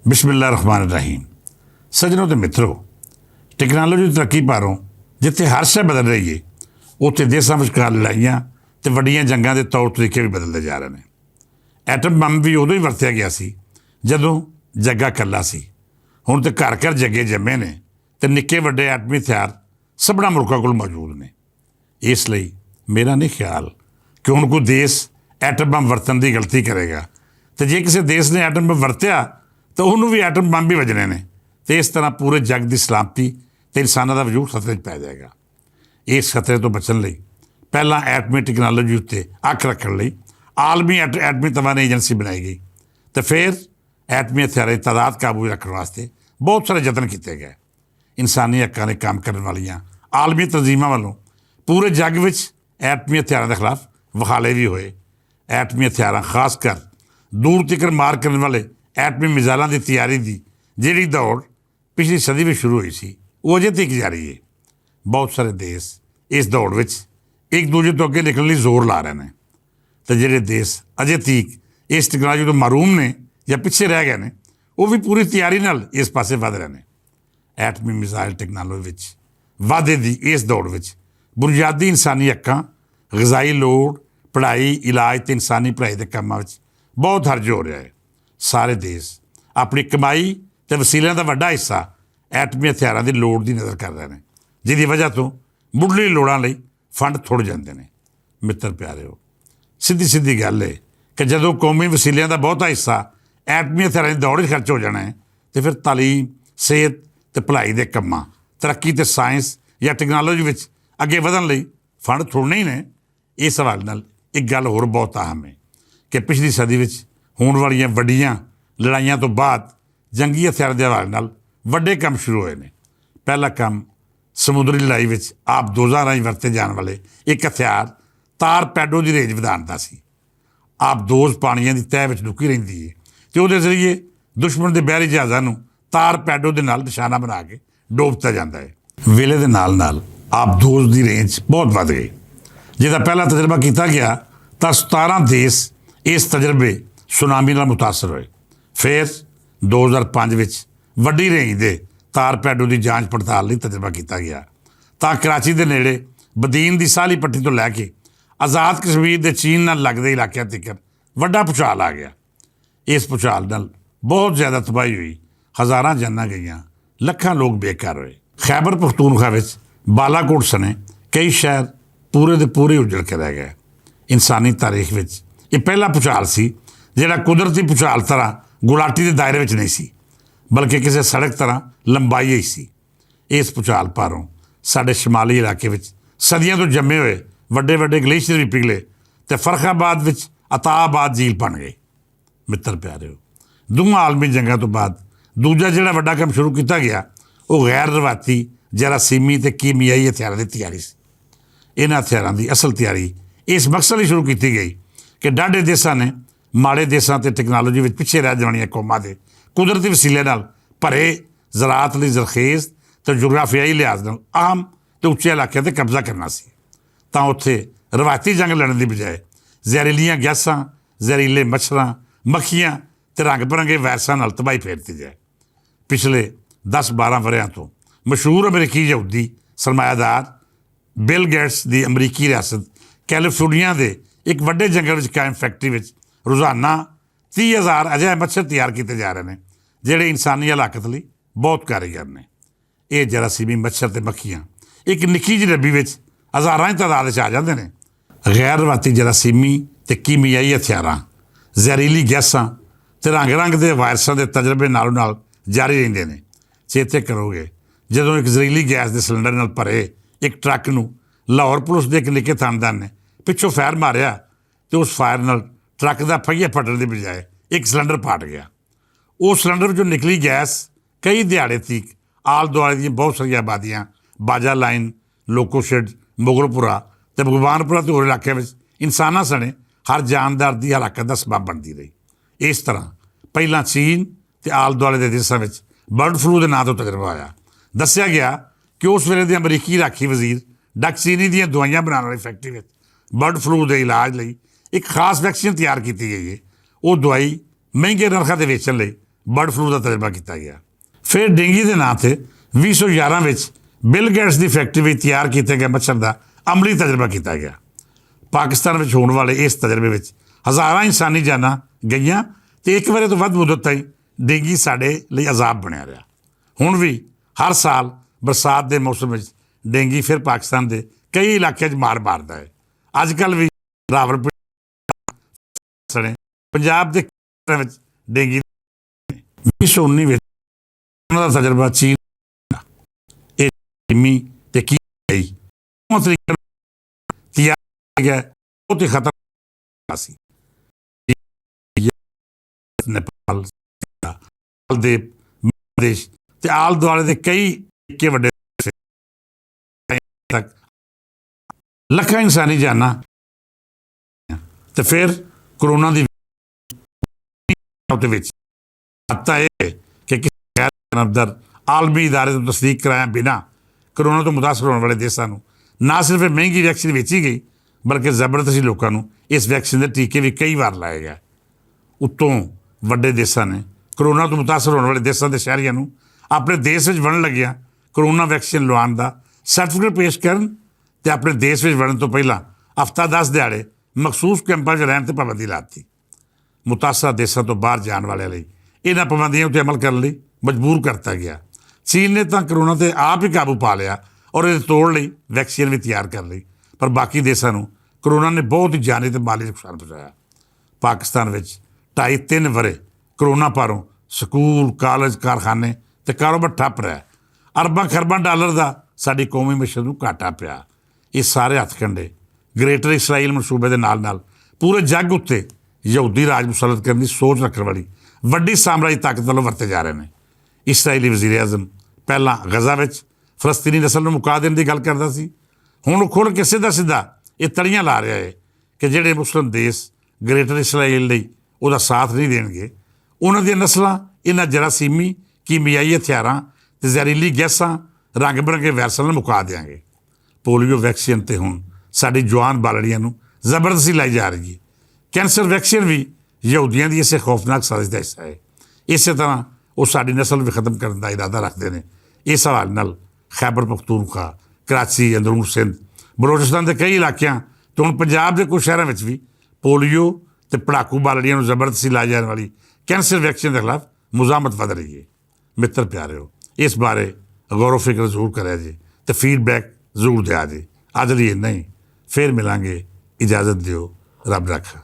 बिस्मिल्लाहिर्रहमानिर्रहीम। सज्जनों ते मित्रों, टैक्नोलॉजी की तरक्की पारों जिथे हर शय बदल रही है, उत्थे देशों विचकार लड़ाइयां ते वड्डियां जंगां दे तौर तरीके भी बदलते जा रहे हैं। एटम बंब भी उदों ही वरतिया गया सी जदों जग्गा कल्ला सी। हुण ते घर घर जग्गे जम्मे ने ते निक्के वड्डे एटमी हथियार सबना मुल्कां कोल मौजूद ने। इसलिए मेरा नहीं ख्याल कि हुण कोई देश एटम बंब वरतन की गलती करेगा, तो जे किसी देश ने एटम बंब वरत्या तो उन्होंने भी एटम बंब भी वजने ने, तो इस तरह पूरे जग की सलामती तो इंसानों का वजूद खतरे पै जाएगा। इस खतरे तो बचने लई पहला एटमी टैक्नोलॉजी उत्ते अख रखने लई आलमी एटमी तवानी एजेंसी बनाई गई, तो फिर एटमी हथियारों की तादाद काबू रखने वास्ते बहुत सारे यतन किए गए। इंसानी हकों ने काम करने वालियां आलमी तंजीमां वालों पूरे जग में एटमी हथियारों के खिलाफ वखाले भी होए। एटमी हथियार खासकर दूर तिकर मार करने वाले एटमी मिसाइलों की तैयारी की जिहड़ी दौड़ पिछली सदी में शुरू हुई सी, वो अजे तक जारी है। बहुत सारे देश इस दौड़ में एक दूजे तो अगे निकलने जोर ला रहे हैं, तो जिहड़े देश अजे तक इस टैक्नोलॉजी तो महरूम ने या पिछे रह गए हैं, वो भी पूरी तैयारी नाल इस पासे वध रहे हैं। एटमी मिसाइल टैक्नोलॉजी वाधे की इस दौड़ में बुनियादी इंसानी हकों, गजाई लोड़, पढ़ाई, इलाज तो इंसानी भलाई के कामों में बहुत हर्ज हो रहा है। सारे देश अपनी कमाई तो वसीलों का वड्डा हिस्सा एटमी हथियारों की लोड़ की नज़र कर रहे हैं, जिसकी वजह तो मुढ़ली लोड़ों लई फंड थुड़ जाते हैं। मित्र प्यारे, सीधी सीधी गल है कि जदों कौमी वसीलों का बहुता हिस्सा एटमी हथियारों की दौड़ खर्च हो जाना है, तो फिर तालीम, सेहत तो भलाई के कामों, तरक्की तो साइंस या टैक्नोलॉजी में अगे वधन लई फंड थुड़ने ही ने। इस हवाले नाल एक गल होर बहुत अहम है कि पिछली सदी में होने वाली वड्डियां लड़ाइयां तो बाद जंगी हथियार के हवाले नाल वड्डे काम शुरू हुए हैं। पहला काम समुद्री लड़ाई में आप-दोज़ां राहीं वरते जाने वाले एक हथियार तारपैडो की रेंज वधाउण दा सी। आप-दोज़ पानियां की तह में लुकी रहिंदी है, तो उहदे जरिए दुश्मन के बहरी जहाज़ां नूं तारपैडो के नाल निशाना बना के डोबता जाता है। वेले दे नाल नाल आप-दोज़ की रेंज बहुत वध गई। जिसका पहला तजर्बा किया गया तो 17 देश इस तजर्बे सुनामी नाल मुतासर होए। फिर 2005 में वड्डी रेंज के तारपैडो की जांच पड़ताल लई तजर्बा किया गया, तो कराची के नेड़े बदीन की साली पट्टी तो लैके आज़ाद कश्मीर के चीन नाल लगदे इलाकों तक वड्डा भूचाल आ गया। इस भूचाल नाल बहुत ज़्यादा तबाही हुई, हज़ारां जानां गईयां, लखां लोग बेघर होए। खैबर पख्तूनख्वा में बालाकोट सने कई शहर पूरे के पूरे उजड़ के रह गए। इंसानी तारीख में यह पहला भूचाल सी जिहड़ा कुदरती भूचाल तरह गुलाटी के दायरे में नहीं सी, बल्कि किसी सड़क तरह लंबाई ही सी। इस भूचाल पारों साडे शमाली इलाके में सदियों तो जमे हुए वड्डे वड्डे गलेशियर भी पिघले, तो फरखाबाद में अताबाद झील बन गई। मित्र प्यारे, दोवां आलमी जंगां तो बाद दूजा जिहड़ा वड्डा काम शुरू किया गया, वो गैर रवायती जरासीमी ते कीमियाई हथियारों की तैयारी सी। इन्हां हथियारों की असल तैयारी इस मकसद लिए शुरू की गई कि डाढे देशों ने माड़े देशों ते टैक्नोलॉजी में पिछे रह जाने कौमां के कुदरती वसीले नाल भरे ज़राअत लई जरखेज़ तो जोग्राफियाई लिहाज नाल आम तो उच्चे इलाकों पर कब्जा करना सी, तां उत्थे रवायती जंग लड़न की बजाय जहरीलियां गैसां, जहरीले मच्छरां, मक्खियां ते रंग बिरंगे वायरसां नाल तबाही फेरती जाए। पिछले 10-12 वरियां तो मशहूर अमरीकी यहूदी सरमायादार बिल गेट्स की अमरीकी रियासत कैलीफोर्निया के एक वड्डे जंगल में कायम फैक्ट्री में रोज़ाना 30,000 अजिहे मच्छर तैयार किए जा रहे हैं, जोड़े इंसानी हलाकत लिए बहुत कारीगर ने। ये जरासीमी मच्छर ते मक्खियां एक निक्की जी डब्बी में हज़ारां तादाद आ जाते हैं। गैर रवायती जरासीमी ते कीमियाई हथियारां, जहरीली गैसां ते रंग रंग के वायरसां के तजर्बे नालों नाल जारी रहिंदे ने। चेते करोगे जदों एक जहरीली गैस के सिलेंडर नाल भरे एक ट्रक नूं लाहौर पुलिस के एक निक्के थानेदार ने पिछों फायर मारिया, तो उस फायर नाल ट्रक का पहिया फटण की बजाय एक सिलेंडर फाट गया। उस सिलेंडर जो निकली गैस कई दिहाड़े तक आल दुआले दी बहुत सारिया आबादियां बाजा लाइन, लोकोशेड, मुगलपुरा तो भगवानपुरा तो होर इलाके में इंसानां सने हर जानदार की हलाकत का सबब बनती रही। इस तरह पहला चीन तो आल दुआले के देशों में बर्ड फ्लू के नाम तो तजर्बा होया। दस्सिया गया कि उस वेले के अमरीकी राखी वजीर डकचीनी दी दवाइयां बनाने वाली फैक्ट्री में बर्ड फ्लू के इलाज लिए एक खास वैक्सीन तैयार की गई है। वो दवाई महंगे नरखों से वेचण लई ਬਰਡ ਫਲੂ ਦਾ ਤਜਰਬਾ ਕੀਤਾ ਗਿਆ। ਫਿਰ ਡੇਂਗੀ ਦੇ ਨਾਂ ਤੇ 2011 ਵਿੱਚ ਬਿਲ ਗੇਟਸ ਦੀ ਫੈਕਟਰੀ ਵਿੱਚ ਤਿਆਰ ਕੀਤੇ ਗਏ ਮੱਛਰ ਦਾ ਅਮਲੀ ਤਜਰਬਾ ਕੀਤਾ ਗਿਆ। ਪਾਕਿਸਤਾਨ ਵਿੱਚ ਹੋਣ ਵਾਲੇ ਇਸ ਤਜਰਬੇ ਵਿੱਚ ਹਜ਼ਾਰਾਂ ਇਨਸਾਨੀ ਜਾਨਾਂ ਗਈਆਂ ਅਤੇ 1 ਵਰ੍ਹੇ ਤੋਂ ਵੱਧ ਮੁੱਦਤ ਤਾਈਂ ਡੇਂਗੀ ਸਾਡੇ ਲਈ ਅਜ਼ਾਬ ਬਣਿਆ ਰਿਹਾ। ਹੁਣ ਵੀ ਹਰ ਸਾਲ ਬਰਸਾਤ ਦੇ ਮੌਸਮ ਵਿੱਚ ਡੇਂਗੀ ਫਿਰ ਪਾਕਿਸਤਾਨ ਦੇ ਕਈ ਇਲਾਕਿਆਂ 'ਚ ਮਾਰ ਮਾਰਦਾ ਹੈ। ਅੱਜ ਕੱਲ੍ਹ ਵੀ ਰਾਵਲਪਿੰਡੀ ਸਣੇ ਪੰਜਾਬ ਦੇ ਖੇਤਰਾਂ ਵਿੱਚ ਡੇਂਗੀ 2019 ਵਿੱਚ ਉਹਨਾਂ ਦਾ ਤਜਰਬਾ ਚੀਨ ਇਹ ਤੇ ਕੀ ਗਈ ਤਰੀਕੇ ਤਿਆਰ ਗਿਆ ਬਹੁਤ ਹੀ ਖਤਰਨਾਕ ਸੀ। ਨੇਪਾਲ ਦੇ ਦੇਸ਼ ਤੇ ਆਲ ਦੁਆਲੇ ਦੇ ਕਈ ਵੱਡੇ ਤੱਕ ਲੱਖਾਂ ਇਨਸਾਨੀ ਜਾਨਾਂ ਤੇ ਫਿਰ ਕਰੋਨਾ ਦੀ ਵਿੱਚ ਹੱਤਾ ਇਹ ਕਿ ਕਿਸੇ ਗੈਰ ਆਲਮੀ ਇਦਾਰੇ ਤੋਂ ਤਸਦੀਕ ਕਰਾਇਆ ਬਿਨਾਂ ਕਰੋਨਾ ਤੋਂ ਮੁਤਾਸਰ ਹੋਣ ਵਾਲੇ ਦੇਸ਼ਾਂ ਨੂੰ ਨਾ ਸਿਰਫ ਇਹ ਮਹਿੰਗੀ ਵੈਕਸੀਨ ਵੇਚੀ ਗਈ ਬਲਕਿ ਜ਼ਬਰਦਸਤੀ ਲੋਕਾਂ ਨੂੰ ਇਸ ਵੈਕਸੀਨ ਦੇ ਟੀਕੇ ਵੀ ਕਈ ਵਾਰ ਲਾਏ ਗਏ। ਉੱਤੋਂ ਵੱਡੇ ਦੇਸ਼ਾਂ ਨੇ ਕਰੋਨਾ ਤੋਂ ਮੁਤਾਸਰ ਹੋਣ ਵਾਲੇ ਦੇਸ਼ਾਂ ਦੇ ਸ਼ਹਿਰੀਆਂ ਨੂੰ ਆਪਣੇ ਦੇਸ਼ ਵਿੱਚ ਵੜਨ ਲੱਗਿਆ ਕਰੋਨਾ ਵੈਕਸੀਨ ਲਵਾਉਣ ਦਾ ਸਰਟੀਫਿਕੇਟ ਪੇਸ਼ ਕਰਨ ਅਤੇ ਆਪਣੇ ਦੇਸ਼ ਵਿੱਚ ਵੜਨ ਤੋਂ ਪਹਿਲਾਂ ਹਫ਼ਤਾ 10 ਦਿਹਾੜੇ ਮਖਸੂਸ ਕੈਂਪਾਂ 'ਚ ਰਹਿਣ 'ਤੇ ਪਾਬੰਦੀ ਲਾ ਦਿੱਤੀ। ਮੁਤਾਸਰਾ ਦੇਸ਼ਾਂ ਤੋਂ ਬਾਹਰ ਜਾਣ ਵਾਲਿਆਂ ਲਈ ਇਹਨਾਂ ਪਾਬੰਦੀਆਂ ਉੱਤੇ ਅਮਲ ਕਰਨ ਲਈ ਮਜਬੂਰ ਕਰਤਾ ਗਿਆ। ਚੀਨ ਨੇ ਤਾਂ ਕਰੋਨਾ 'ਤੇ ਆਪ ਹੀ ਕਾਬੂ ਪਾ ਲਿਆ ਔਰ ਇਹਦੇ ਤੋੜ ਲਈ ਵੈਕਸੀਨ ਵੀ ਤਿਆਰ ਕਰ ਲਈ, ਪਰ ਬਾਕੀ ਦੇਸ਼ਾਂ ਨੂੰ ਕਰੋਨਾ ਨੇ ਬਹੁਤ ਹੀ ਜਾਨੀ ਅਤੇ ਮਾਲੀ ਨੁਕਸਾਨ ਪਹੁੰਚਾਇਆ। ਪਾਕਿਸਤਾਨ ਵਿੱਚ 2.5-3 ਵਰ੍ਹੇ ਕਰੋਨਾ ਪਾਰੋਂ ਸਕੂਲ, ਕਾਲਜ, ਕਾਰਖਾਨੇ ਅਤੇ ਕਾਰੋਬਾਰ ਠੱਪ ਰਿਹਾ। ਅਰਬਾਂ ਖਰਬਾਂ ਡਾਲਰ ਦਾ ਸਾਡੀ ਕੌਮੀ ਮਿਸ਼ਨ ਨੂੰ ਘਾਟਾ ਪਿਆ। ਇਹ ਸਾਰੇ ਹੱਥਕੰਡੇ ਗ੍ਰੇਟਰ ਇਸਰਾਈਲ ਮਨਸੂਬੇ ਦੇ ਨਾਲ ਨਾਲ ਪੂਰੇ ਜੱਗ ਉੱਤੇ ਯਹੂਦੀ ਰਾਜ ਮੁਸੱਲਤ ਕਰਨ ਦੀ ਸੋਚ ਰੱਖਣ ਵਾਲੀ ਵੱਡੀ ਸਾਮਰਾਜੀ ਤਾਕਤ ਵੱਲੋਂ ਵਰਤੇ ਜਾ ਰਹੇ ਨੇ। ਇਸਰਾਈਲੀ ਵਜ਼ੀਰ ਆਜ਼ਮ ਪਹਿਲਾਂ ਗਜ਼ਾ ਵਿੱਚ ਫਲਸਤੀਨੀ ਨਸਲ ਨੂੰ ਮੁਕਾ ਦੇਣ ਦੀ ਗੱਲ ਕਰਦਾ ਸੀ, ਹੁਣ ਉਹ ਖੁੱਲ੍ਹ ਕੇ ਸਿੱਧਾ ਇਹ ਤੜੀਆਂ ਲਾ ਰਿਹਾ ਹੈ ਕਿ ਜਿਹੜੇ ਮੁਸਲਿਮ ਦੇਸ਼ ਗ੍ਰੇਟਰ ਇਸਰਾਈਲ ਲਈ ਉਹਦਾ ਸਾਥ ਨਹੀਂ ਦੇਣਗੇ ਉਹਨਾਂ ਦੀਆਂ ਨਸਲਾਂ ਇਹਨਾਂ ਜਰਾਸੀਮੀ ਕੀਮਿਆਈ ਹਥਿਆਰਾਂ ਅਤੇ ਜ਼ਹਿਰੀਲੀ ਗੈਸਾਂ ਰੰਗ ਬਿਰੰਗੇ ਵਾਇਰਸਾਂ ਨਾਲ ਮੁਕਾ ਦਿਆਂਗੇ। ਪੋਲੀਓ ਵੈਕਸੀਨ 'ਤੇ ਹੁਣ ਸਾਡੀ ਜਵਾਨ ਬਾਲੜੀਆਂ ਨੂੰ ਜ਼ਬਰਦਸਤੀ ਲਾਈ ਜਾ ਰਹੀ ਹੈ। ਕੈਂਸਰ ਵੈਕਸੀਨ ਵੀ ਯਹੂਦੀਆਂ ਦੀ ਇਸੇ ਖੌਫਨਾਕ ਸਾਜ਼ਿਸ਼ ਦਾ ਹਿੱਸਾ ਹੈ। ਇਸੇ ਤਰ੍ਹਾਂ ਉਹ ਸਾਡੀ ਨਸਲ ਵੀ ਖਤਮ ਕਰਨ ਦਾ ਇਰਾਦਾ ਰੱਖਦੇ ਨੇ। ਇਸ ਹਵਾਲੇ ਨਾਲ ਖੈਬਰ ਪਖਤੂਨਖਵਾ, ਕਰਾਚੀ, ਅੰਦਰੂਨ ਸਿੰਧ, ਬਲੋਚਿਸਤਾਨ ਦੇ ਕਈ ਇਲਾਕਿਆਂ ਅਤੇ ਹੁਣ ਪੰਜਾਬ ਦੇ ਕੁਝ ਸ਼ਹਿਰਾਂ ਵਿੱਚ ਵੀ ਪੋਲੀਓ ਅਤੇ ਪੜਾਕੂ ਬਾਲੜੀਆਂ ਨੂੰ ਜ਼ਬਰਦਸਤੀ ਲਾਈ ਜਾਣ ਵਾਲੀ ਕੈਂਸਰ ਵੈਕਸੀਨ ਦੇ ਖਿਲਾਫ ਮੁਜ਼ਾਮਤ ਵਧ ਰਹੀ ਹੈ। ਮਿੱਤਰ ਪਿਆਰਿਓ, ਇਸ ਬਾਰੇ ਗੌਰ ਫਿਕਰ ਜ਼ਰੂਰ ਕਰਿਆ ਜੀ ਅਤੇ ਫੀਡਬੈਕ ਜ਼ਰੂਰ ਦਿਆ ਜੀ। ਅੱਜ ਲਈ ਇੰਨਾ ਹੀ, ਫਿਰ ਮਿਲਾਂਗੇ। ਇਜਾਜ਼ਤ ਦਿਓ, ਰੱਬ ਰੱਖਾ।